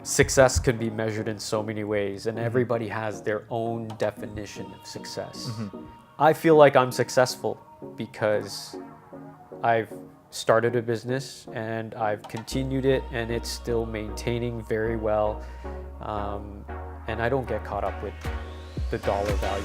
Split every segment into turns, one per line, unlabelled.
success can be measured in so many ways, and everybody has their own definition of success. I feel like I'm successful because I've started a business and I've continued it, and it's still maintaining very well, and I don't get caught up with the dollar value.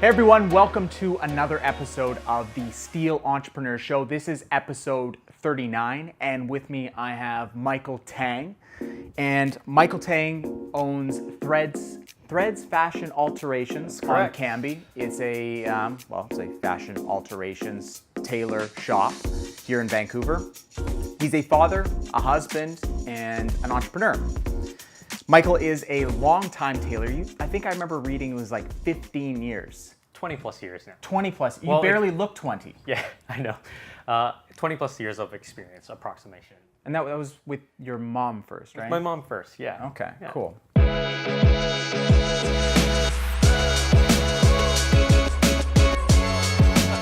Hey everyone, welcome to another episode of the Steele Entrepreneur Show. This is episode 39, and with me I have Michael Tang. And Michael Tang owns Threads Fashion Alterations on Cambie. It's a it's a fashion alterations tailor shop here in Vancouver. He's a father, a husband, and an entrepreneur. Michael is a longtime tailor. I think I remember reading it was like 15 years.
20 plus years now.
20 plus. You barely look 20.
Yeah, I know. 20 plus years of experience, approximation.
And that was with your mom first, right?
My mom first, yeah.
Okay,
yeah.
Cool.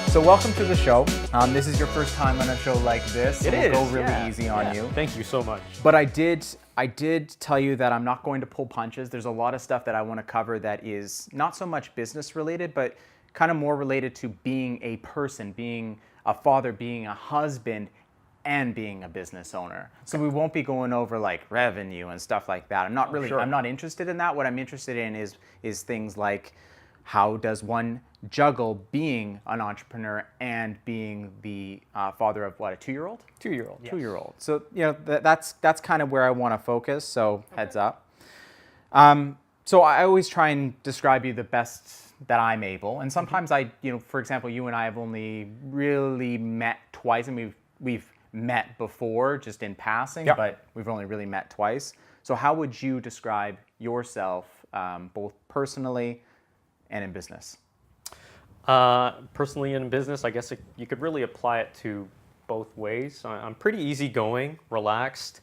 So welcome to the show. This is your first time on a show like this. So we'll go really easy on you.
Thank you so much.
But I did tell you that I'm not going to pull punches. There's a lot of stuff that I want to cover that is not so much business related, but kind of more related to being a person, being a father, being a husband, and being a business owner. So we won't be going over like revenue and stuff like that. I'm not interested in that. What I'm interested in is things like, how does one juggle being an entrepreneur and being the father of what, a 2-year-old?
2-year-old.
Yes. 2-year-old. So that's kind of where I want to focus. So heads up. So I always try and describe you the best that I'm able, and sometimes for example, you and I have only really met twice, and we've met before just in passing, but we've only really met twice. So how would you describe yourself, both personally and in business?
Personally and in business, I guess you could really apply it to both ways. I'm pretty easygoing, relaxed.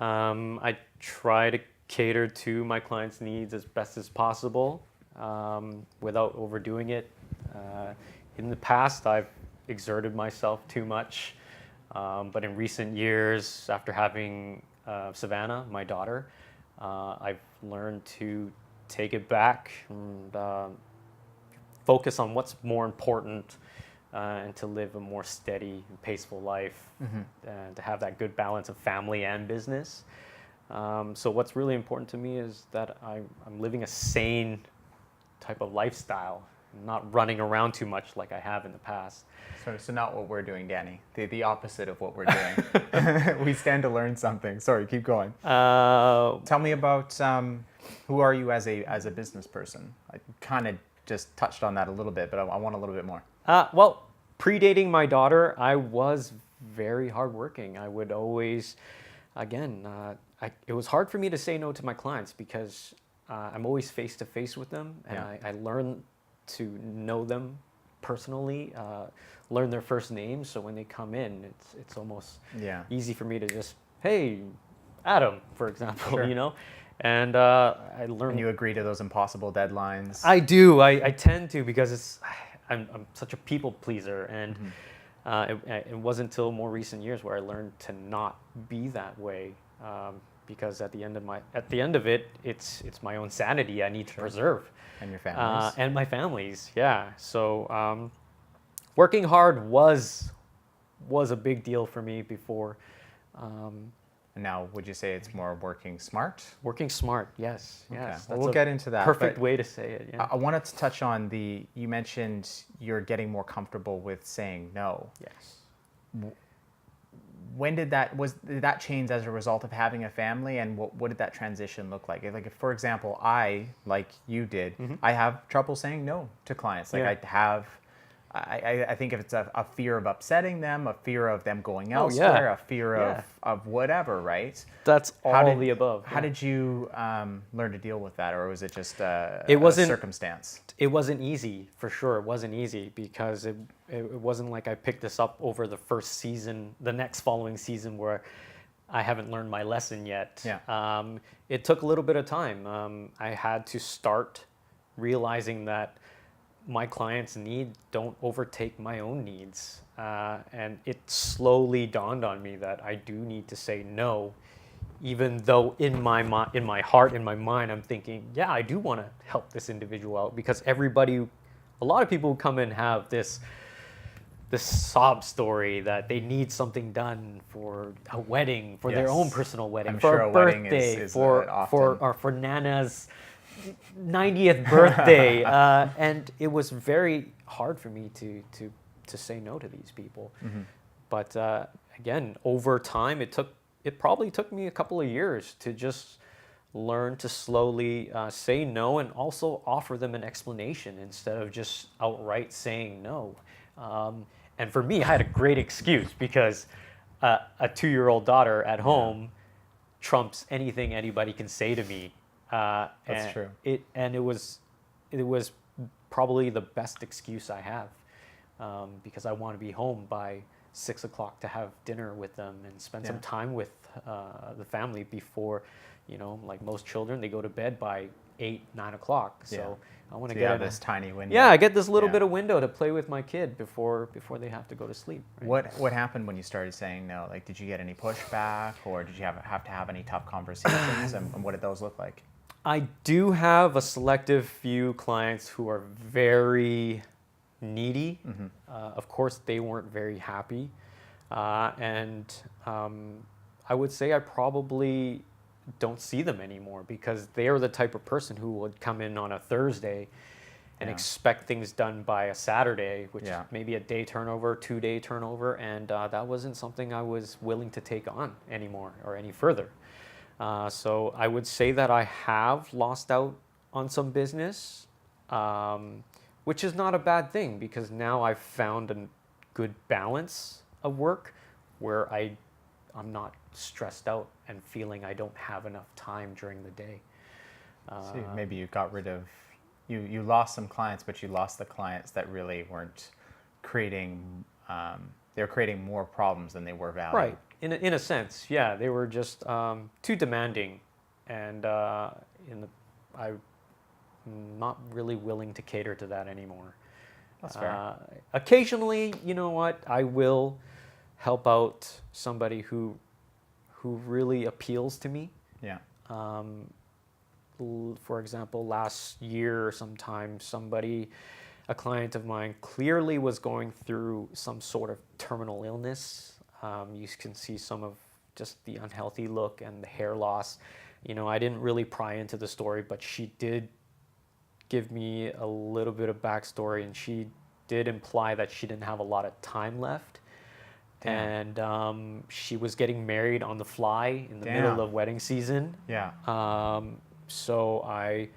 I try to cater to my clients' needs as best as possible without overdoing it. In the past, I've exerted myself too much, but in recent years, after having Savannah, my daughter, I've learned to take it back and focus on what's more important, and to live a more steady and paceful life, and to have that good balance of family and business. So what's really important to me is that I'm living a sane type of lifestyle, not running around too much like I have in the past.
So not what we're doing, Danny. The opposite of what we're doing. We stand to learn something. Sorry, keep going. Tell me about who are you as a business person? I kind of just touched on that a little bit, but I want a little bit more.
Well, predating my daughter, I was very hardworking. I would always, it was hard for me to say no to my clients because I'm always face to face with them, and I learn to know them personally, learn their first names. So when they come in, it's almost easy for me to just, hey, Adam, for example, And I learned.
And you agree to those impossible deadlines?
I do. I tend to, because I'm such a people pleaser, and it wasn't until more recent years where I learned to not be that way. Because at the end of it, it's my own sanity I need to preserve,
and your families,
and my family's. Yeah. So working hard was a big deal for me before.
And now, would you say it's more working smart?
Working smart, yes.
Okay.
Yes.
Well, we'll get into that.
Perfect way to say it. Yeah.
I wanted to touch on you mentioned you're getting more comfortable with saying no.
Yes.
When did that change as a result of having a family, and what did that transition look like? Like, for example, I, like you did, I have trouble saying no to clients. Like I think if it's a fear of upsetting them, a fear of them going elsewhere, a fear of whatever, right?
That's all the above.
How did you learn to deal with that, or was it just a circumstance?
It wasn't easy, for sure. It wasn't easy because it wasn't like I picked this up over the first season, the next following season, where I haven't learned my lesson yet.
Yeah.
It took a little bit of time. I had to start realizing that my clients' needs don't overtake my own needs. And it slowly dawned on me that I do need to say no, even though in my heart, in my mind, I'm thinking, yeah, I do want to help this individual out, because a lot of people come and have this sob story that they need something done for a wedding, for their own personal wedding,
I'm
for
sure
a
a wedding
birthday,
is
for Nana's 90th birthday, and it was very hard for me to say no to these people.
Mm-hmm.
But again, over time, it probably took me a couple of years to just learn to slowly say no, and also offer them an explanation instead of just outright saying no. And for me, I had a great excuse, because a 2-year-old daughter at home trumps anything anybody can say to me.
That's true.
It was probably the best excuse I have, because I want to be home by 6 o'clock to have dinner with them and spend some time with the family before, like most children, they go to bed by 8, 9 o'clock. So I want to get
this tiny window.
Yeah, I get this little bit of window to play with my kid before they have to go to sleep. Right?
What happened when you started saying no? Like, did you get any pushback, or did you have to have any tough conversations, and what did those look like?
I do have a selective few clients who are very needy.
Mm-hmm.
Of course, they weren't very happy. And I would say I probably don't see them anymore, because they are the type of person who would come in on a Thursday and expect things done by a Saturday, which maybe a day turnover, 2-day turnover, and that wasn't something I was willing to take on anymore or any further. So I would say that I have lost out on some business, which is not a bad thing, because now I've found a good balance of work where I'm not stressed out and feeling I don't have enough time during the day.
So maybe you got rid of, you lost some clients, but you lost the clients that really weren't creating, they were creating more problems than they were value.
Right. In a sense, yeah, they were just too demanding, and I'm not really willing to cater to that anymore.
That's fair.
Occasionally, you know what, I will help out somebody who really appeals to me.
Yeah.
For example, last year or sometime, a client of mine, clearly was going through some sort of terminal illness. You can see some of just the unhealthy look and the hair loss. I didn't really pry into the story, but she did give me a little bit of backstory, and she did imply that she didn't have a lot of time left.
Damn.
And she was getting married on the fly in the middle of wedding season.
Yeah.
So I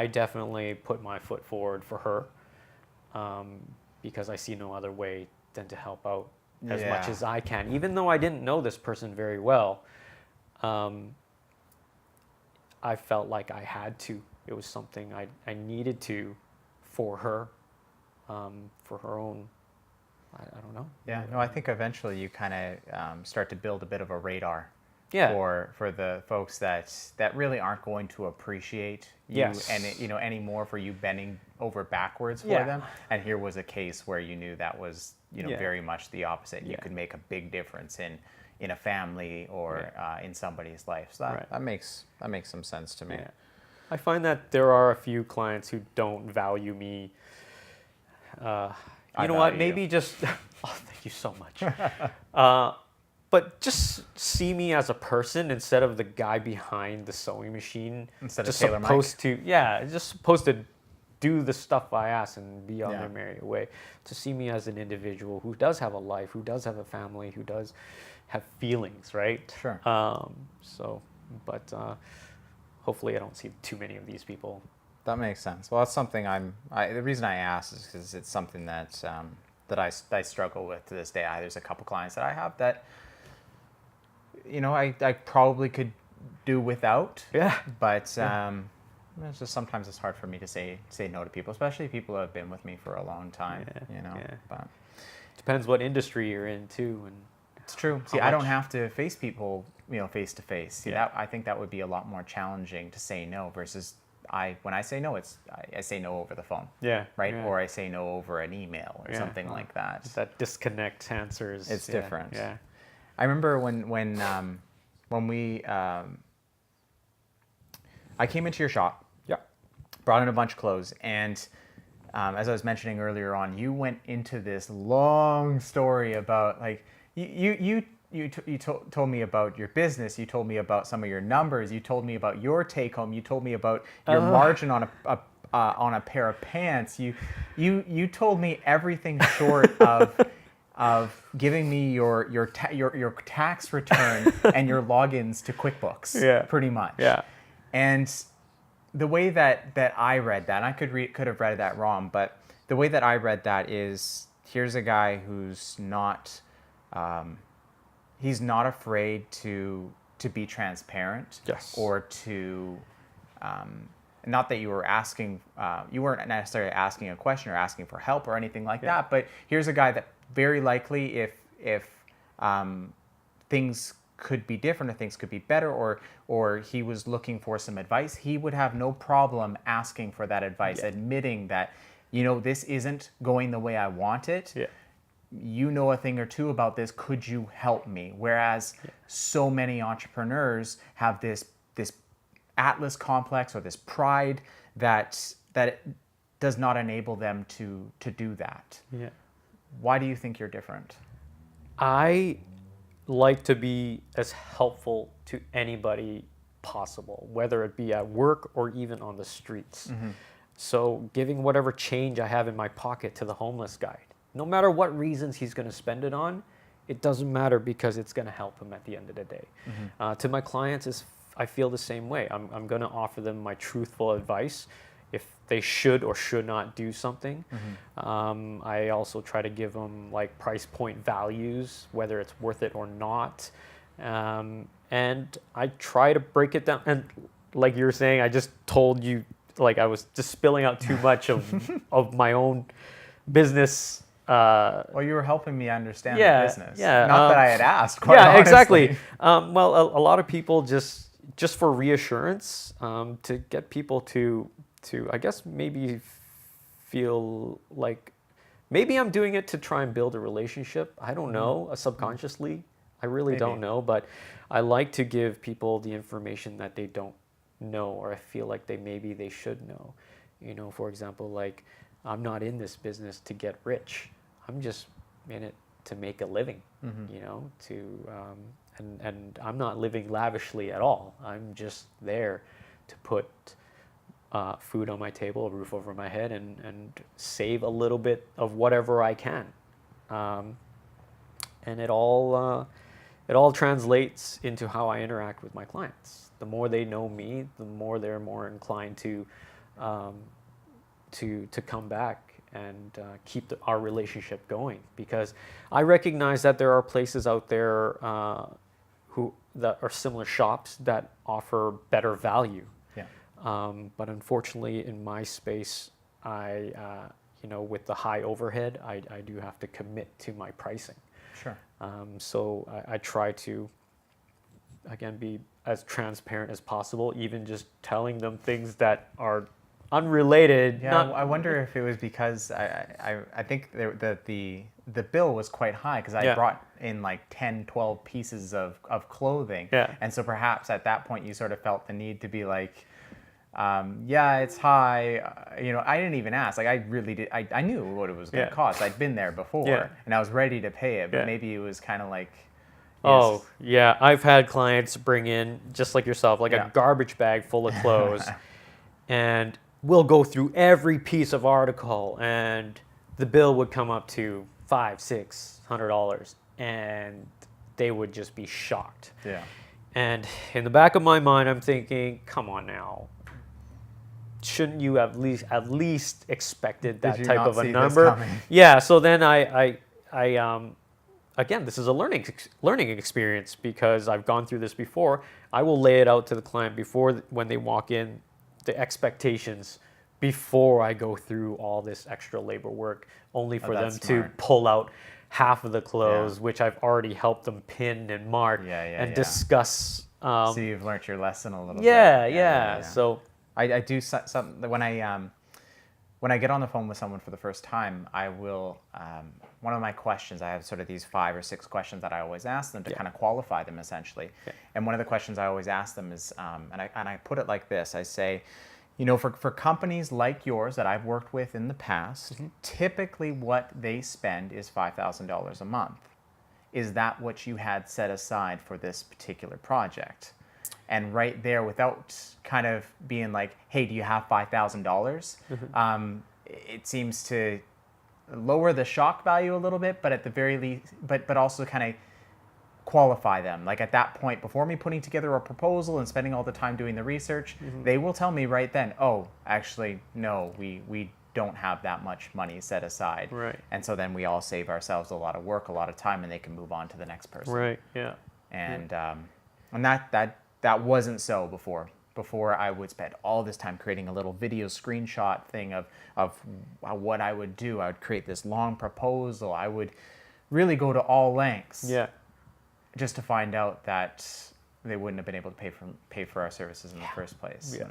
definitely put my foot forward for her, because I see no other way than to help out as much as I can. Even though I didn't know this person very well, I felt like I had to. It was something I needed to for her, for her own, I don't know.
Yeah, no, I think eventually you kind of start to build a bit of a radar for the folks that really aren't going to appreciate you and anymore for you bending over backwards for them. And here was a case where you knew that was very much the opposite. You could make a big difference in a family or in somebody's life. So that makes some sense to me.
Yeah. I find that there are a few clients who don't value me. You know what? Maybe just thank you so much. But just see me as a person instead of the guy behind the sewing machine.
Instead
just
of Taylor
supposed
Mike.
to, just supposed to do the stuff I ask and be on their merry way. To see me as an individual who does have a life, who does have a family, who does have feelings, right?
Sure.
But hopefully I don't see too many of these people.
That makes sense. Well, that's something the reason I asked is because it's something that I struggle with to this day. There's a couple clients that I have that, I probably could do without.
Yeah.
But it's just sometimes it's hard for me to say no to people, especially people who have been with me for a long time. But
depends what industry you're in too, and
It's true. See, I don't have to face people, face to face. See, that I think that would be a lot more challenging to say no versus when I say no, I say no over the phone.
Yeah.
Right?
Yeah.
Or I say no over an email or something like that.
That disconnect answers.
It's different.
Yeah.
I remember when we I came into your shop.
Yeah.
Brought in a bunch of clothes, and as I was mentioning earlier on, you went into this long story about like you told me about your business. You told me about some of your numbers. You told me about your take home. You told me about your margin on a pair of pants. You told me everything short of giving me your tax return and your logins to QuickBooks.
Yeah.
Pretty much.
Yeah.
And the way that I read that, and I could have read that wrong, but the way that I read that is, here's a guy who's not he's not afraid to be transparent.
Yes.
Or to not that you were asking, you weren't necessarily asking a question or asking for help or anything like that, but here's a guy that very likely if things could be different or things could be better, or he was looking for some advice, he would have no problem asking for that advice, admitting that, this isn't going the way I want it.
Yeah.
You know a thing or two about this. Could you help me? Whereas so many entrepreneurs have this Atlas complex or this pride that does not enable them to do that.
Yeah.
Why do you think you're different?
I like to be as helpful to anybody possible, whether it be at work or even on the streets. Mm-hmm. So giving whatever change I have in my pocket to the homeless guy, no matter what reasons he's going to spend it on, it doesn't matter because it's going to help him at the end of the day. Mm-hmm. To my clients, I feel the same way. I'm going to offer them my truthful advice if they should or should not do something. Mm-hmm. I also try to give them like price point values, whether it's worth it or not. And I try to break it down. And like you were saying, I just told you, like I was just spilling out too much of my own business.
Well, you were helping me understand the business.
Yeah.
Not that I had asked. Quite honestly.
Exactly. Well, a lot of people just for reassurance, to get people to I guess maybe feel like maybe I'm doing it to try and build a relationship. I don't know, subconsciously. I really don't know, but I like to give people the information that they don't know, or I feel like they should know. For example, like I'm not in this business to get rich. I'm just in it to make a living, and I'm not living lavishly at all. I'm just there to put food on my table, a roof over my head, and save a little bit of whatever I can. And it all translates into how I interact with my clients. The more they know me, the more they're more inclined to come back and keep our relationship going. Because I recognize that there are places out there that are similar shops that offer better value. But unfortunately, in my space, with the high overhead, I do have to commit to my pricing.
Sure.
So I try to, again, be as transparent as possible, even just telling them things that are unrelated.
Yeah, I wonder if it was because I think the bill was quite high because I brought in like 10, 12 pieces of clothing. Yeah. And so perhaps at that point you sort of felt the need to be like, it's high. I didn't even ask. Like I really did. I knew what it was going to cost. I'd been there before and I was ready to pay it, but maybe it was kind of like,
oh, yeah. I've had clients bring in, just like yourself, like a garbage bag full of clothes and we'll go through every piece of article and the bill would come up to $500-$600 and they would just be shocked. Yeah. And in the back of my mind, I'm thinking, come on now. Shouldn't you at least expected that type of a number? Yeah. So then I again, this is a learning experience because I've gone through this before. I will lay it out to the client before when they walk in, the expectations before I go through all this extra labor work, only for them to pull out half of the clothes, which I've already helped them pin and mark and discuss.
So you've learned your lesson a little bit.
Yeah. So
I do some when I get on the phone with someone for the first time, I will, one of my questions, I have sort of these 5 or 6 questions that I always ask them to kind of qualify them essentially. And one of the questions I always ask them is, and I put it like this, I say, you know, for companies like yours that I've worked with in the past, typically what they spend is $5,000 a month. Is that what you had set aside for this particular project? And right there, without kind of being like, hey, do you have $5,000? It seems to lower the shock value a little bit, but at the very least, but also kind of qualify them. Like at that point, before me putting together a proposal and spending all the time doing the research, they will tell me right then, oh, actually, no, we don't have that much money set aside.
Right.
And so then we all save ourselves a lot of work, a lot of time, and they can move on to the next person.
Right. Yeah.
And that wasn't so before. Before I would spend all this time creating a little video screenshot thing of what I would do. I would create this long proposal. I would really go to all lengths.
Yeah.
Just to find out that they wouldn't have been able to pay for our services in the first place.
Yeah.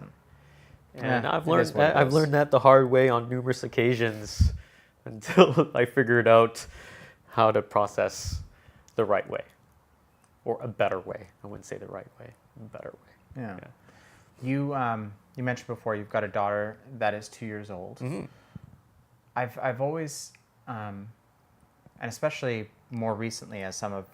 And I've
it is what it
I've
is.
learned that the hard way on numerous occasions until I figured out how to process the right way, or a better way. I wouldn't say the right way, a better way.
Yeah. You mentioned before you've got a daughter that is 2 years old. I've always, and especially more recently, as some of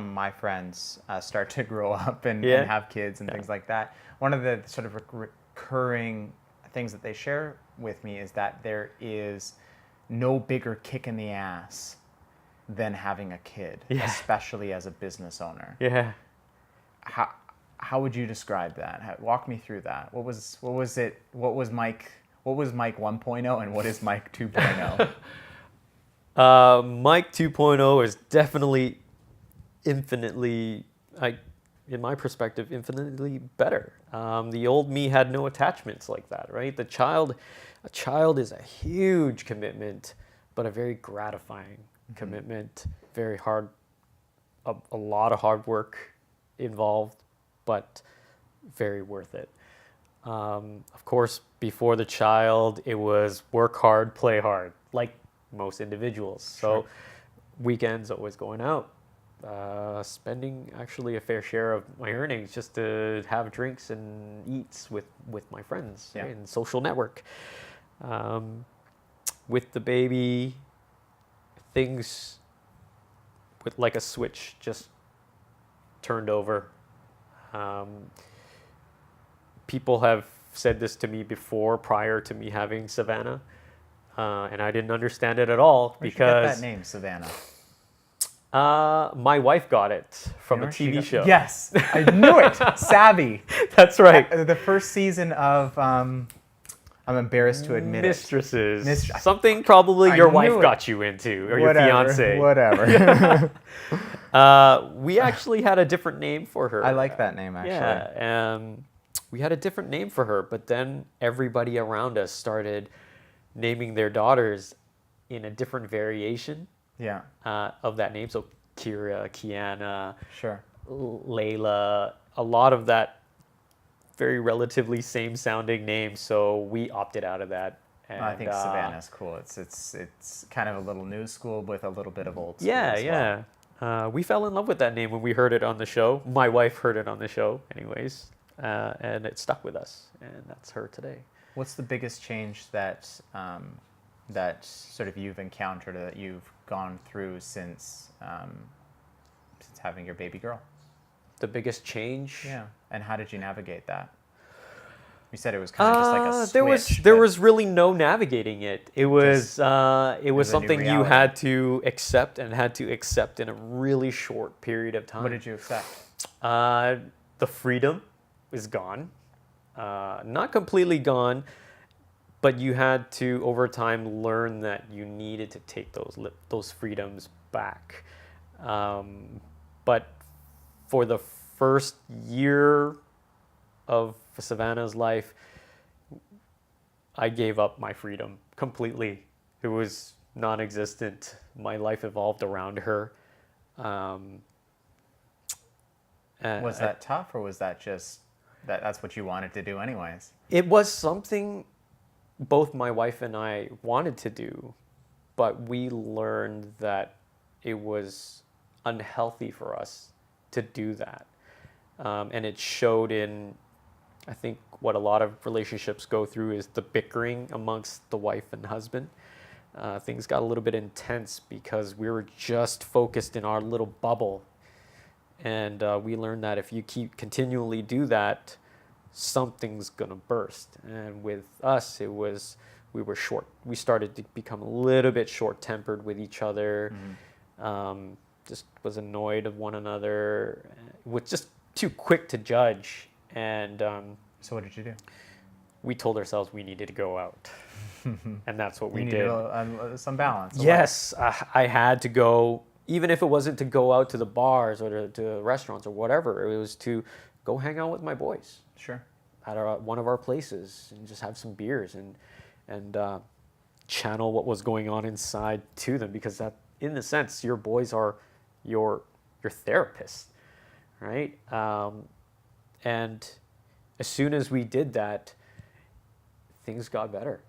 my friends start to grow up and have kids and things like that, one of the sort of recurring things that they share with me is that there is no bigger kick in the ass than having a kid, especially as a business owner.
Yeah.
How would you describe that? Walk me through that. What was it? What was Mike 1.0 and what is Mike 2.0?
Mike 2.0 is definitely infinitely, in my perspective, infinitely better. The old me had no attachments like that, right? A child is a huge commitment, but a very gratifying commitment. Very hard, a lot of hard work involved, but very worth it. Of course, before the child, it was work hard, play hard, like most individuals. So weekends, always going out, spending actually a fair share of my earnings just to have drinks and eats with my friends and social network. With the baby, things with like a switch just turned over. People have said this to me before, prior to me having Savannah, and I didn't understand it at all.
Where'd
because
you get that name, Savannah?
My wife got it from a TV show.
Yes, I knew it. Savvy.
That's right.
The first season of, I'm embarrassed to admit
Mistresses. Something probably your wife got you into, or your fiance.
Whatever.
We actually had a different name for her.
I like that name, actually.
Yeah, we had a different name for her, but then everybody around us started naming their daughters in a different variation of that name. So Kira, Kiana, Layla, a lot of that very relatively same sounding names. So we opted out of that. And,
I think Savannah's cool. It's kind of a little new school with a little bit of old school as well.
We fell in love with that name when we heard it on the show. My wife heard it on the show anyways, and it stuck with us, and that's her today.
What's the biggest change that that sort of you've encountered, that you've gone through since having your baby girl?
The biggest change?
Yeah. And how did you navigate that? You said it was kind of just like a switch.
There was really no navigating it. It was something you had to accept, and had to accept in a really short period of time.
What did you accept?
The freedom is gone. Not completely gone, but you had to, over time, learn that you needed to take those freedoms back. But for the first year of Savannah's life, I gave up my freedom completely. It was non-existent. My life evolved around her.
Was that tough, or was that just that's what you wanted to do anyways?
It was something both my wife and I wanted to do, but we learned that it was unhealthy for us to do that. And it showed in, I think, what a lot of relationships go through is the bickering amongst the wife and husband. Things got a little bit intense because we were just focused in our little bubble. And we learned that if you continually do that, something's gonna burst. And with us, we started to become a little bit short-tempered with each other. Just was annoyed of one another, was just too quick to judge. And
So what did you do?
we told ourselves we needed to go out. And that's what we
You
did.
needed some balance.
Yes, I had to go, even if it wasn't to go out to the bars or to restaurants or whatever. It was to go hang out with my boys
Sure.
at one of our places and just have some beers and channel what was going on inside to them, because that, in a sense, your boys are your therapist, right? And as soon as we did that, things got better.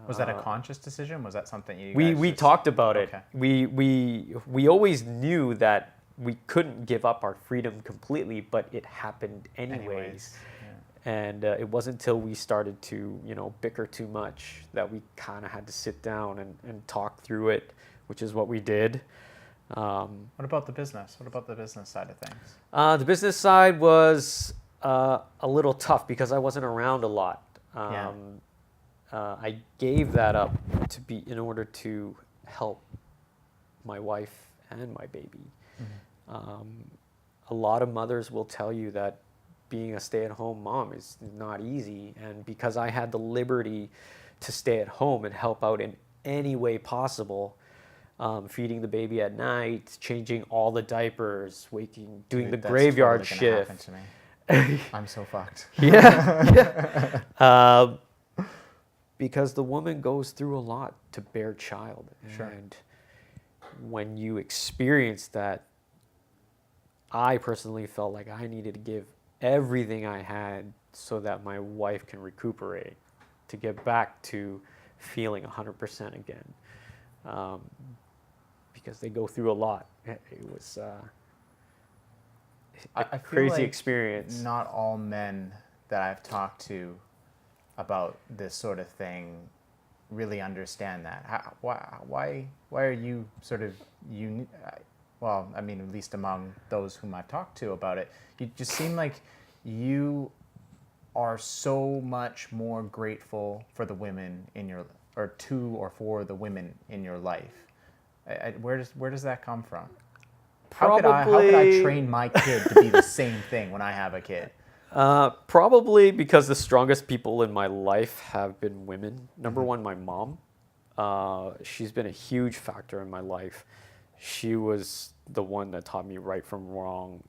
Was that a conscious decision? Was that something you
We
guys
talked about it.
Okay.
We always knew that we couldn't give up our freedom completely, but it happened anyways.
Yeah.
And it wasn't until we started to, bicker too much that we kind of had to sit down and talk through it, which is what we did.
What about the business? What about the business side of things?
The business side was a little tough because I wasn't around a lot.
Yeah.
I gave that up in order to help my wife and my baby. A lot of mothers will tell you that being a stay-at-home mom is not easy, and because I had the liberty to stay at home and help out in any way possible, feeding the baby at night, changing all the diapers, doing the
That's
graveyard
totally gonna happen
shift.
to me. I'm so fucked.
Yeah. Because the woman goes through a lot to bear child.
Sure.
And when you experience that, I personally felt like I needed to give everything I had so that my wife can recuperate, to get back to feeling 100% again. Because they go through a lot. It was
I
a
feel
crazy
like
experience.
Not all men that I've talked to about this sort of thing really understand that. Why are you sort of well, I mean, at least among those whom I've talked to about it, you just seem like you are so much more grateful for the women in your, or to or for the women in your life. Where does that come from? How could I train my kid to be the same thing when I have a kid?
Probably because the strongest people in my life have been women. Number one, my mom. She's been a huge factor in my life. She was the one that taught me right from wrong,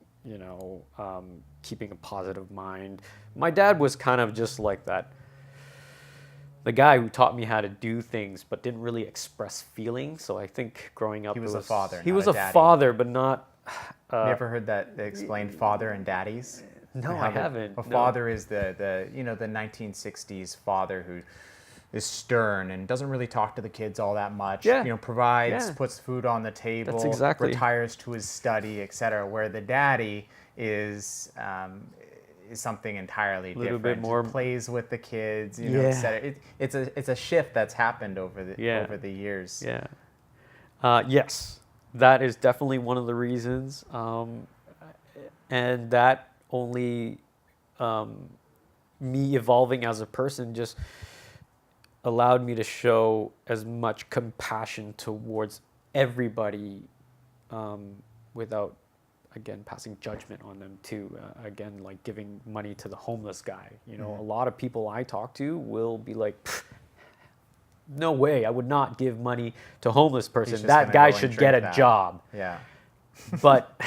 keeping a positive mind. My dad was kind of just like that. The guy who taught me how to do things but didn't really express feelings. So I think growing up,
He was a father,
He
not
was
a
a
daddy.
father, but not.
You ever heard that they explained father and daddies?
No, I haven't.
A
No.
father is the 1960s father who is stern and doesn't really talk to the kids all that much.
Yeah.
Provides,
Yeah.
puts food on the table,
That's exactly.
retires to his study, etc. Where the daddy is something entirely
Little
different.
bit more-
Plays with the kids,
Yeah.
etc. It's a shift that's happened over the years.
Yeah. Yes, that is definitely one of the reasons. And that only me evolving as a person just allowed me to show as much compassion towards everybody without, again, passing judgment on them too. Again, like giving money to the homeless guy. A lot of people I talk to will be like, no way, I would not give money to a homeless person.
just
That
gonna
guy
go and
should get a
drink that.
job.
Yeah.
But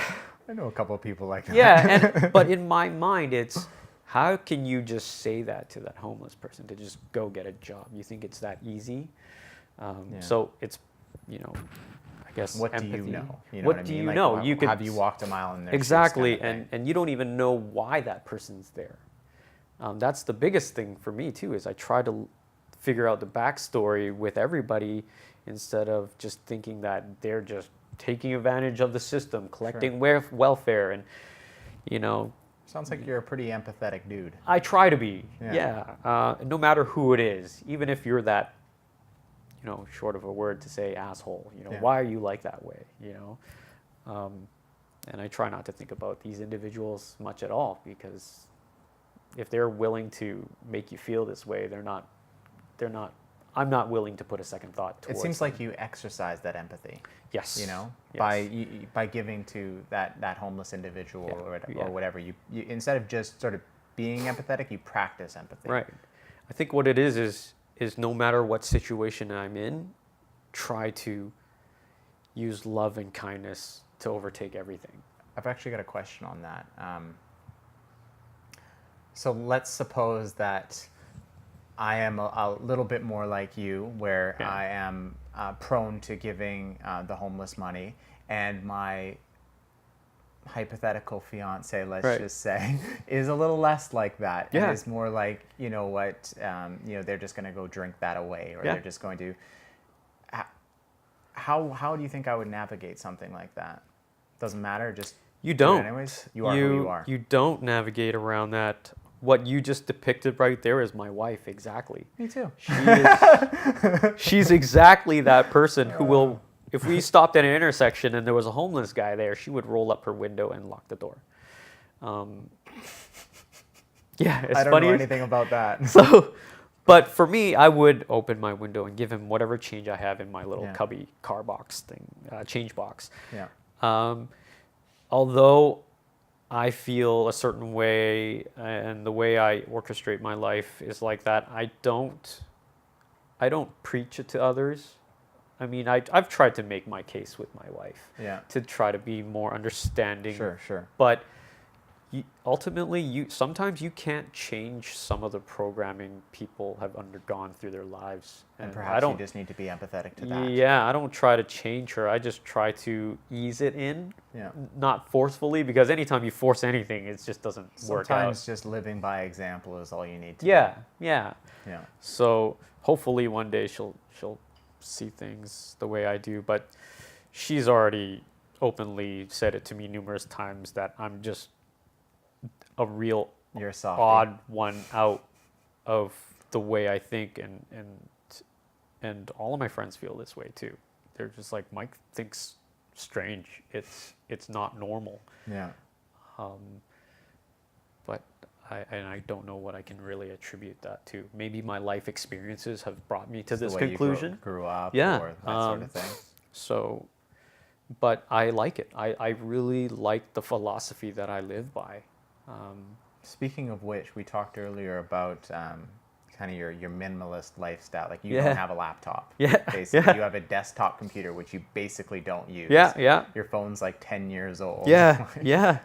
I know a couple of people like that.
yeah, but in my mind, it's how can you just say that to that homeless person to just go get a job? You think it's that easy?
Yeah.
So it's I guess
What
empathy.
do you know? You know
what
what I
do
mean?
you
Like,
know? You could
have you walked a mile in their shoes
exactly,
kind of thing.
and you don't even know why that person's there. That's the biggest thing for me too. Is I try to figure out the backstory with everybody instead of just thinking that they're just taking advantage of the system, collecting welfare, and you know.
Sounds like you're a pretty empathetic dude.
I try to be,
Yeah.
no matter who it is, even if you're that, short of a word to say asshole.
Yeah.
Why are you like that way? And I try not to think about these individuals much at all, because if they're willing to make you feel this way, they're not. I'm not willing to put a second thought towards
It seems
them.
like you exercise that empathy.
Yes.
Yes. By giving to that homeless individual or whatever. You instead of just sort of being empathetic, you practice empathy.
Right. I think what it is no matter what situation I'm in, try to use love and kindness to overtake everything.
I've actually got a question on that. So let's suppose that I am a little bit more like you, where I am prone to giving the homeless money, and my hypothetical fiance, let's just say, is a little less like that.
Yeah.
And is more like, they're just going to go drink that away, or they're just going to. How do you think I would navigate something like that? Doesn't matter. Just
You
do it
don't.
anyways. You are who you are.
You don't navigate around that. What you just depicted right there is my wife, exactly.
Me too.
She's exactly that person who will, if we stopped at an intersection and there was a homeless guy there, she would roll up her window and lock the door. It's
I don't
funny.
know anything about that.
So, but for me, I would open my window and give him whatever change I have in my little cubby car box thing, change box.
Yeah.
Although I feel a certain way, and the way I orchestrate my life is like that, I don't preach it to others. I mean, I've tried to make my case with my wife to try to be more understanding.
Sure.
But ultimately, sometimes you can't change some of the programming people have undergone through their lives.
And perhaps you just need to be empathetic to that.
Yeah, I don't try to change her. I just try to ease it in, not forcefully, because anytime you force anything, it just doesn't work out.
Sometimes just living by example is all you need to do.
Yeah. So hopefully one day she'll see things the way I do, but she's already openly said it to me numerous times that I'm just a real
You're a softie.
odd one out of the way I think, and all of my friends feel this way too. They're just like, Mike thinks strange. It's not normal.
Yeah.
But I don't know what I can really attribute that to. Maybe my life experiences have brought me to this
the way
conclusion.
You grew up,
Yeah,
or that sort of thing.
So, but I like it. I really like the philosophy that I live by.
Speaking of which, we talked earlier about kind of your minimalist lifestyle. Like you don't have a laptop. Basically, you have a desktop computer, which you basically don't use.
Yeah.
Your phone's like 10 years old.
Yeah.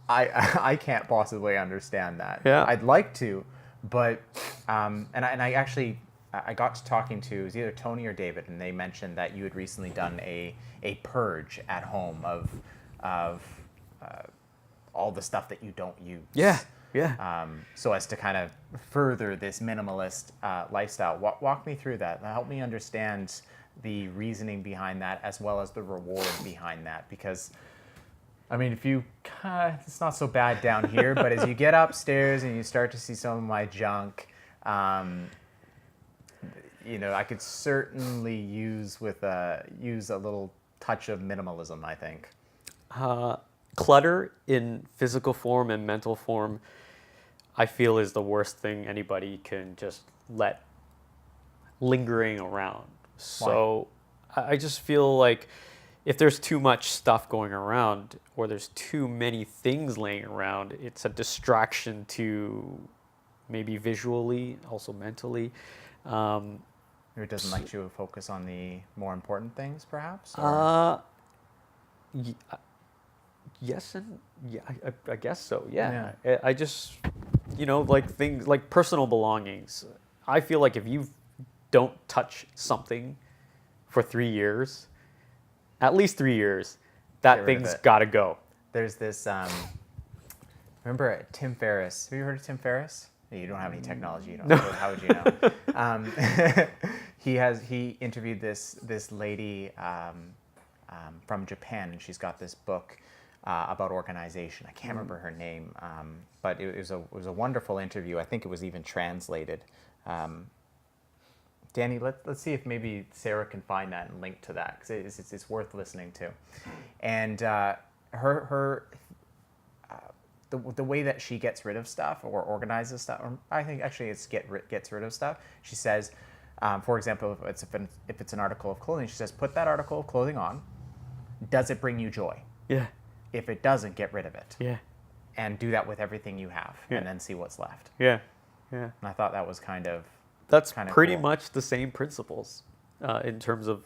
I can't possibly understand that.
Yeah.
I'd like to, but and I actually I got to talking to, it was either Tony or David, and they mentioned that you had recently done a purge at home of all the stuff that you don't use.
Yeah.
So as to kind of further this minimalist lifestyle. Walk me through that. Help me understand the reasoning behind that, as well as the reward behind that. Because, I mean, it's not so bad down here, but as you get upstairs and you start to see some of my junk, I could certainly use a little touch of minimalism, I think.
Clutter in physical form and mental form, I feel, is the worst thing anybody can just let lingering around. So I just feel like if there's too much stuff going around, or there's too many things laying around, it's a distraction to maybe visually, also mentally.
It doesn't let you focus on the more important things, perhaps?
Yes, and I guess so. Yeah. I just, like things like personal belongings. I feel like if you've don't touch something for 3 years, at least 3 years, that
Get rid of
thing's
it.
got to go.
There's this, remember Tim Ferriss? Have you heard of Tim Ferriss? You don't have any technology, you don't.
No.
So how would you know? He interviewed this lady from Japan, and she's got this book about organization. I can't remember her name, but it was a wonderful interview. I think it was even translated. Danny, let's see if maybe Sarah can find that and link to that, because it's worth listening to. And the way that she gets rid of stuff or organizes stuff, or I think actually it's gets rid of stuff. She says, for example, if it's an article of clothing, she says, put that article of clothing on. Does it bring you joy?
Yeah.
If it doesn't, get rid of it.
Yeah.
And do that with everything you have,
Yeah.
and then see what's left.
Yeah. Yeah.
And I thought that was
That's
kinda
pretty
cool.
much the same principles in terms of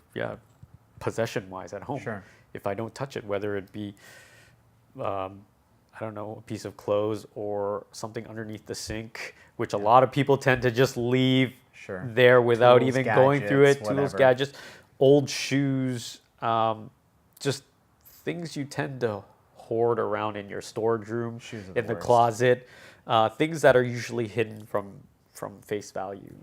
possession-wise at home.
Sure.
If I don't touch it, whether it be I don't know, a piece of clothes or something underneath the sink, which a lot of people tend to just leave
Sure.
there without
Tools,
even going through it.
gadgets,
Tools,
whatever.
gadgets, old shoes, just things you tend to hoard around in your storage room,
Shoes are
in
the
the
worst.
closet, things that are usually hidden from face value.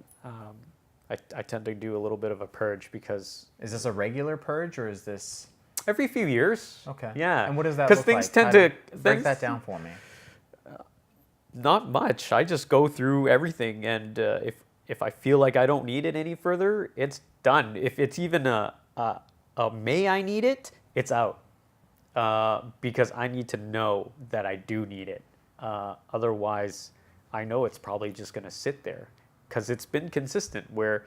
I tend to do a little bit of a purge because
Is this a regular purge, or is this
every few years.
okay?
Yeah.
And what does that
Because
look
things
like?
tend
How
to
do- break
things-
that down for me.
Not much. I just go through everything, and if I feel like I don't need it any further, it's done. If it's even a may I need it, it's out. Because I need to know that I do need it. Otherwise, I know it's probably just going to sit there. Because it's been consistent where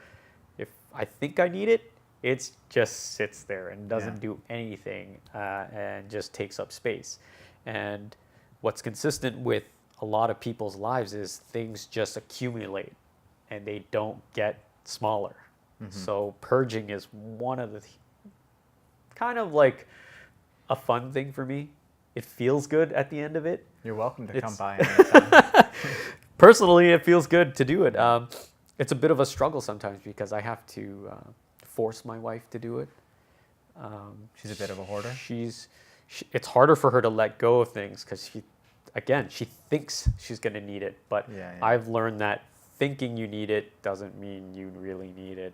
if I think I need it, it just sits there and doesn't
Yeah.
do anything and just takes up space. And what's consistent with a lot of people's lives is things just accumulate and they don't get smaller. So purging is one of the kind of like a fun thing for me. It feels good at the end of it.
You're welcome to come
It's-
by anytime.
Personally, it feels good to do it. It's a bit of a struggle sometimes because I have to force my wife to do it.
She's a bit of a hoarder.
It's harder for her to let go of things because she thinks she's going to need it. But
Yeah.
I've learned that thinking you need it doesn't mean you really need it.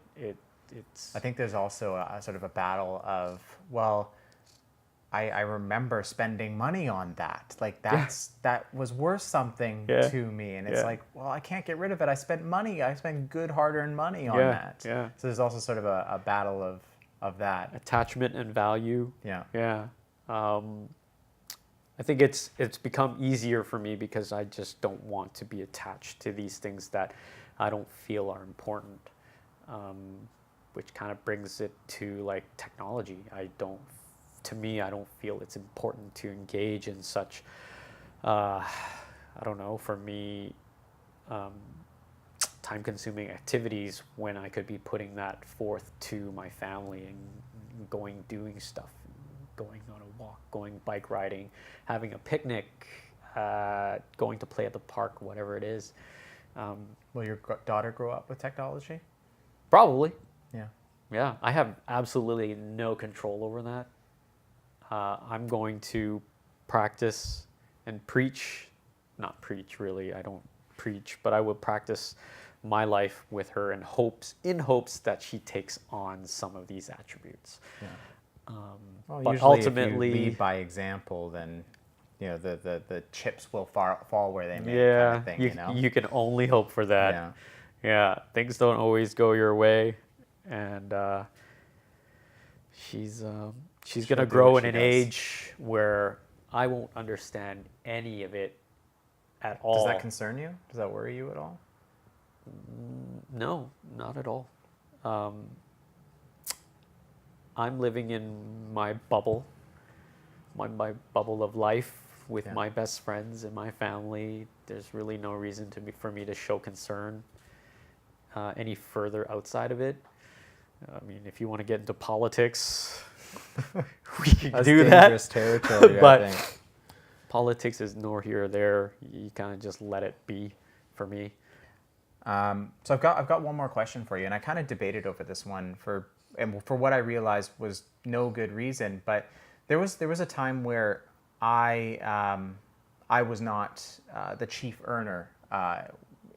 It's
I think there's also a sort of a battle of, well, I remember spending money on that. Like that was worth something
Yeah.
to me. And it's
Yeah.
like, well, I can't get rid of it. I spent money. I spent good hard-earned money on
Yeah,
that.
yeah.
So there's also sort of a battle of that.
attachment and value.
Yeah.
Yeah. I think it's become easier for me because I just don't want to be attached to these things that I don't feel are important, which kind of brings it to like technology. I don't feel it's important to engage in such, I don't know, for me, time-consuming activities when I could be putting that forth to my family and doing stuff, going on a walk, going bike riding, having a picnic, going to play at the park, whatever it is.
Will your daughter grow up with technology?
Probably.
Yeah.
Yeah, I have absolutely no control over that. I'm going to practice and preach, not preach really, I don't preach, but I will practice my life with her in hopes that she takes on some of these attributes.
Yeah. Well,
But
usually
ultimately,
if you lead by example, then the chips will fall where they may.
yeah,
kind of thing, you know.
you can only hope for that.
Yeah.
Yeah, things don't always go your way, and she's
She'll
gonna
do
grow
what
in
she
an
does.
age where I won't understand any of it at all.
Does that concern you? Does that worry you at all?
No, not at all. I'm living in my bubble, my bubble of life with
Yeah.
my best friends and my family. There's really no reason for me to show concern any further outside of it. I mean, if you want to get into politics, we can
That's
do
dangerous
that.
territory,
But
I think.
politics is nor here or there. You kind of just let it be for me.
So I've got one more question for you, and I kind of debated over this one for what I realized was no good reason. But there was a time where I was not the chief earner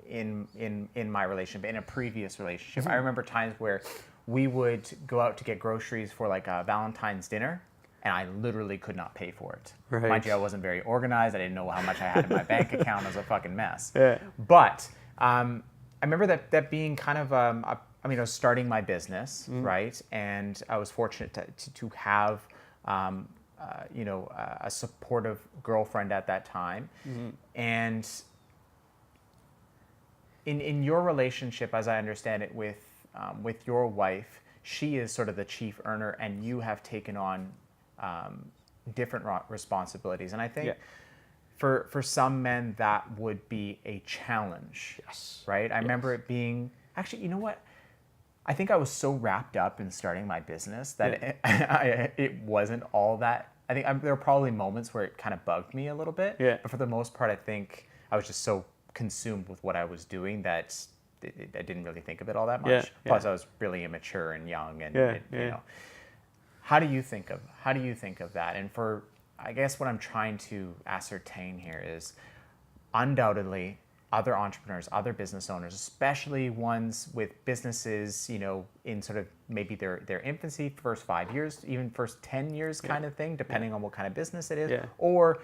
in my relationship, in a previous relationship. I remember times where we would go out to get groceries for like a Valentine's dinner, and I literally could not pay for it.
Right.
Mind you, I wasn't very organized. I didn't know how much I had in my bank account. It was a fucking mess.
Yeah.
But I remember that being kind of, I was starting my business, right? And I was fortunate to have, a supportive girlfriend at that time. And in your relationship, as I understand it, with your wife, she is sort of the chief earner, and you have taken on different responsibilities. And I think for some men that would be a challenge.
Yes.
Right? I remember it being, actually, you know what? I think I was so wrapped up in starting my business that it wasn't all that. I think there were probably moments where it kind of bugged me a little bit.
Yeah.
But for the most part, I think I was just so consumed with what I was doing that I didn't really think of it all that much.
Yeah,
Plus,
yeah.
I was really immature and young, and
Yeah,
you
yeah.
know. How do you think of that? And for, I guess what I'm trying to ascertain here is, undoubtedly, other entrepreneurs, other business owners, especially ones with businesses, in sort of maybe their infancy, first 5 years, even first 10 years kind of thing, depending on what kind of business it is,
Yeah.
or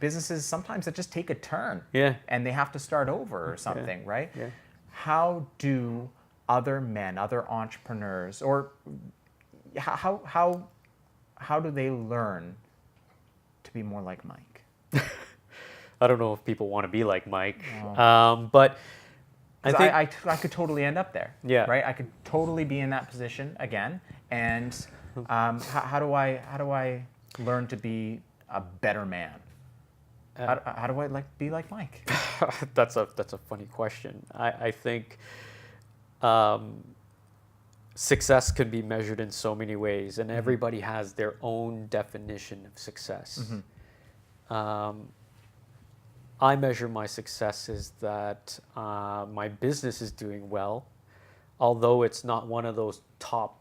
businesses sometimes that just take a turn,
Yeah.
and they have to start over or something, right?
Yeah.
How do other men, other entrepreneurs, or how do they learn to be more like Mike?
I don't know if people want to be like Mike, but I
'Cause
think
I could totally end up there.
Yeah.
Right. I could totally be in that position again. And how do I learn to be a better man? How do I be like Mike?
that's a funny question. I think success can be measured in so many ways, and everybody has their own definition of success. I measure my success is that my business is doing well, although it's not one of those top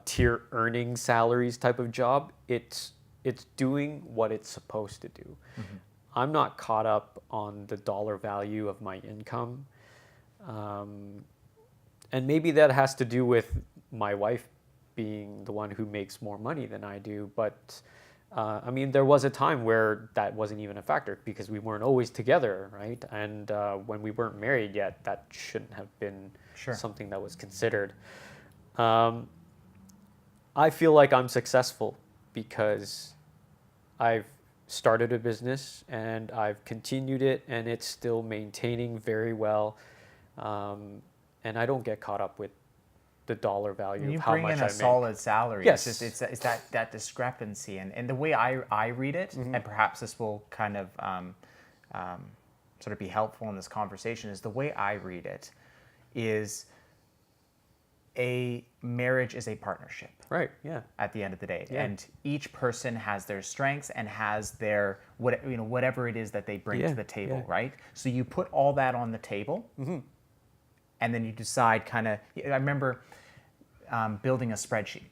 tier earning salaries type of job. It's doing what it's supposed to do. I'm not caught up on the dollar value of my income. And maybe that has to do with my wife being the one who makes more money than I do. But there was a time where that wasn't even a factor because we weren't always together, right? And when we weren't married yet, that shouldn't have been something that was considered. I feel like I'm successful because I've started a business and I've continued it, and it's still maintaining very well. And I don't get caught up with the dollar value of how much I make.
You bring in a solid salary.
Yes.
It's that discrepancy. And the way I read it, and perhaps this will kind of sort of be helpful in this conversation, is the way I read it is a marriage is a partnership.
Right, yeah.
At the end of the day.
Yeah.
And each person has their strengths and has their whatever it is that they bring to the table, right? So you put all that on the table. And then you decide I remember building a spreadsheet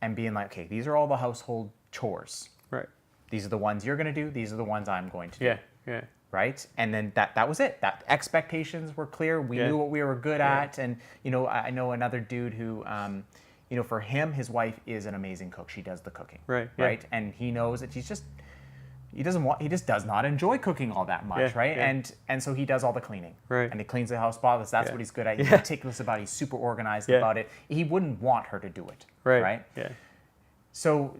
and being like, okay, these are all the household chores.
Right.
These are the ones you're going to do. These are the ones I'm going to do.
Yeah.
Right. And then that was it. That expectations were clear. We knew what we were good at. And, I know another dude who, for him, his wife is an amazing cook. She does the cooking.
Right.
Right. And he knows that he just does not enjoy cooking all that much, right?
Yeah.
And so he does all the cleaning.
Right.
And he cleans the house spotless. That's what he's good at. He's meticulous about it. He's super organized about it. He wouldn't want her to do it. Right?
Yeah.
So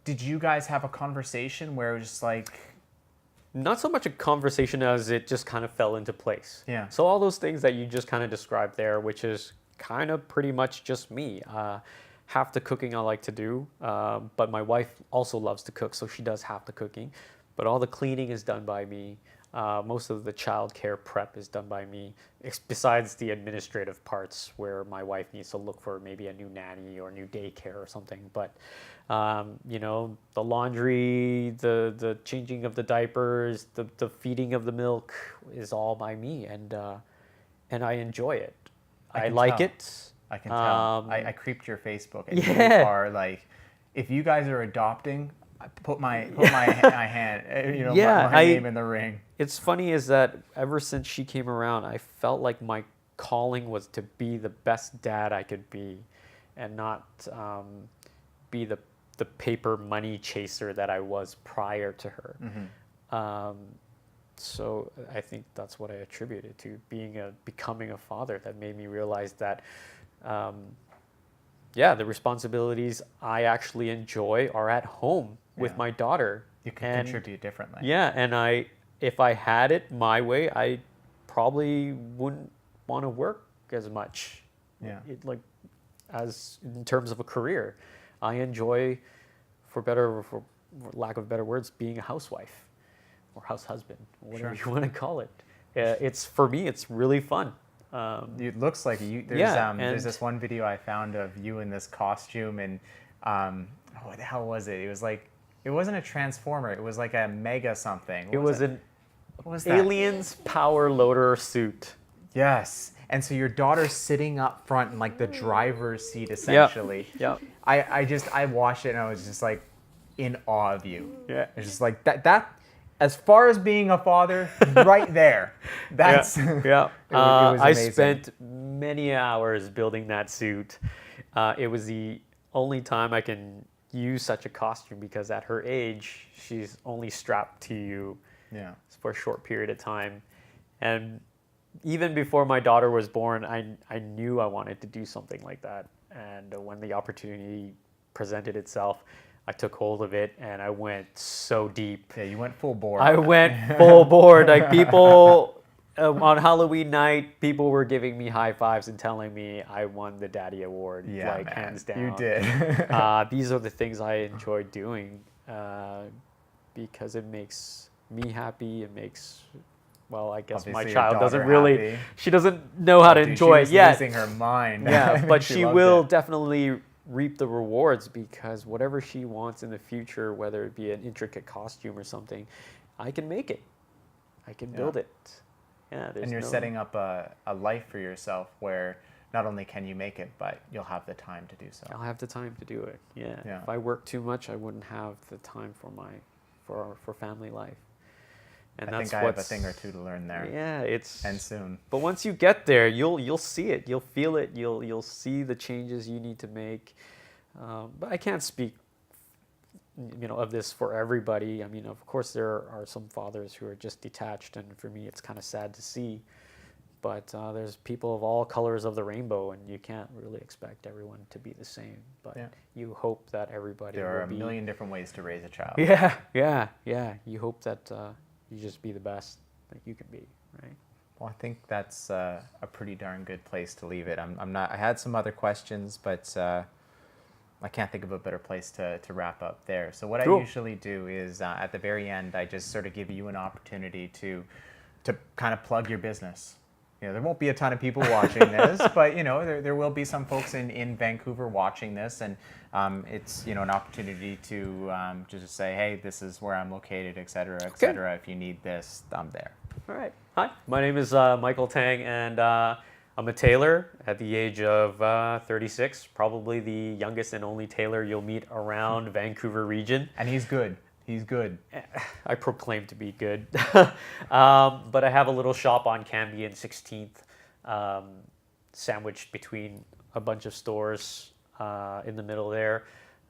did you guys have a conversation where it was just like...
Not so much a conversation as it just kind of fell into place.
Yeah.
So all those things that you just kind of described there, which is kind of pretty much just me. Half the cooking I like to do, but my wife also loves to cook, so she does half the cooking. But all the cleaning is done by me. Most of the childcare prep is done by me, besides the administrative parts where my wife needs to look for maybe a new nanny or new daycare or something. But, the laundry, the changing of the diapers, the feeding of the milk is all by me. And and I enjoy it. I
can
like
tell.
it.
I can tell. I creeped your Facebook, and
Yeah.
you are like, if you guys are adopting, I put my hand, you know,
Yeah,
my name in the ring.
It's funny is that ever since she came around, I felt like my calling was to be the best dad I could be, and not be the paper money chaser that I was prior to her. So I think that's what I attributed to becoming a father, that made me realize that, the responsibilities I actually enjoy are at home with my daughter.
You can contribute differently.
Yeah, and if I had it my way, I probably wouldn't want to work as much.
Yeah.
As in terms of a career, I enjoy, for lack of better words, being a housewife or house husband, whatever you want to call it. It's, for me, it's really fun.
It looks like you. There's this one video I found of you in this costume, and what the hell was it? It was like, it wasn't a transformer. It was like a mega something.
It was an
What was that?
alien's power loader suit.
Yes. And so your daughter's sitting up front in like the driver's seat, essentially.
Yeah.
I watched it and I was just like in awe of you.
Yeah.
It's just like that as far as being a father, right there. That's
Yeah.
It was
I
amazing.
spent many hours building that suit. It was the only time I can use such a costume, because at her age, she's only strapped to you for a short period of time. And even before my daughter was born, I knew I wanted to do something like that. And when the opportunity presented itself, I took hold of it and I went so deep.
Yeah, you went full bore.
I went full board. Like, people on Halloween night, people were giving me high fives and telling me I won the Daddy Award,
man,
hands down.
You did.
These are the things I enjoy doing, because it makes me happy. It makes, well, I guess
Obviously
my
your
child doesn't
daughter
really,
happy.
she doesn't know how to
Dude,
enjoy
she was
it yet.
losing her mind.
Yeah, but she
loved
will
it.
definitely reap the rewards, because whatever she wants in the future, whether it be an intricate costume or something, I can make it. I can build it. Yeah,
And you're setting up a life for yourself where not only can you make it, but you'll have the time to do so.
I'll have the time to do it. Yeah.
Yeah.
If I work too much, I wouldn't have the time for family life. And
I think I have a thing or two to learn there.
Yeah,
And soon.
But once you get there, you'll see it, you'll feel it, you'll see the changes you need to make. But I can't speak, of this for everybody. I mean, of course, there are some fathers who are just detached, and for me, it's kind of sad to see. But there's people of all colors of the rainbow, and you can't really expect everyone to be the same. But you hope that everybody
There are
will
a
be.
million different ways to raise a child.
Yeah. You hope that you just be the best that you can be, right?
Well, I think that's a pretty darn good place to leave it. I had some other questions, but I can't think of a better place to wrap up there. So what
Cool.
I usually do is at the very end, I just sort of give you an opportunity to kind of plug your business. There won't be a ton of people watching this, but there will be some folks in Vancouver watching this, and it's an opportunity to just say, hey, this is where I'm located, et cetera, et cetera. If you need this, I'm there.
All right. Hi, my name is Michael Tang, and I'm a tailor at the age of 36, probably the youngest and only tailor you'll meet around Vancouver region.
And he's good. He's good.
I proclaim to be good. But I have a little shop on Cambie and 16th, sandwiched between a bunch of stores in the middle there.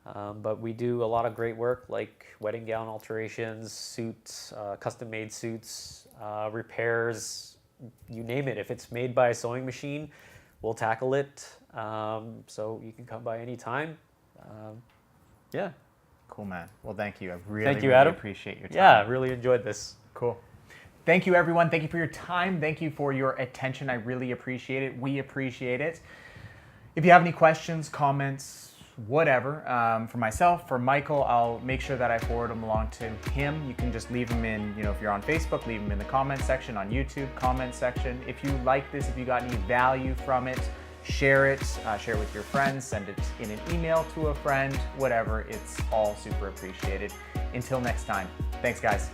But we do a lot of great work, like wedding gown alterations, suits, custom-made suits, repairs, you name it. If it's made by a sewing machine, we'll tackle it. So you can come by anytime. Yeah.
Cool, man. Well, thank you. I really,
Thank you,
really
Adam.
appreciate your time.
Yeah, I really enjoyed this.
Cool. Thank you, everyone. Thank you for your time. Thank you for your attention. I really appreciate it. We appreciate it. If you have any questions, comments, whatever, for myself, for Michael, I'll make sure that I forward them along to him. You can just leave them in, if you're on Facebook, leave them in the comment section, on YouTube, comment section. If you like this, if you got any value from it, share it with your friends, send it in an email to a friend, whatever. It's all super appreciated. Until next time, thanks, guys.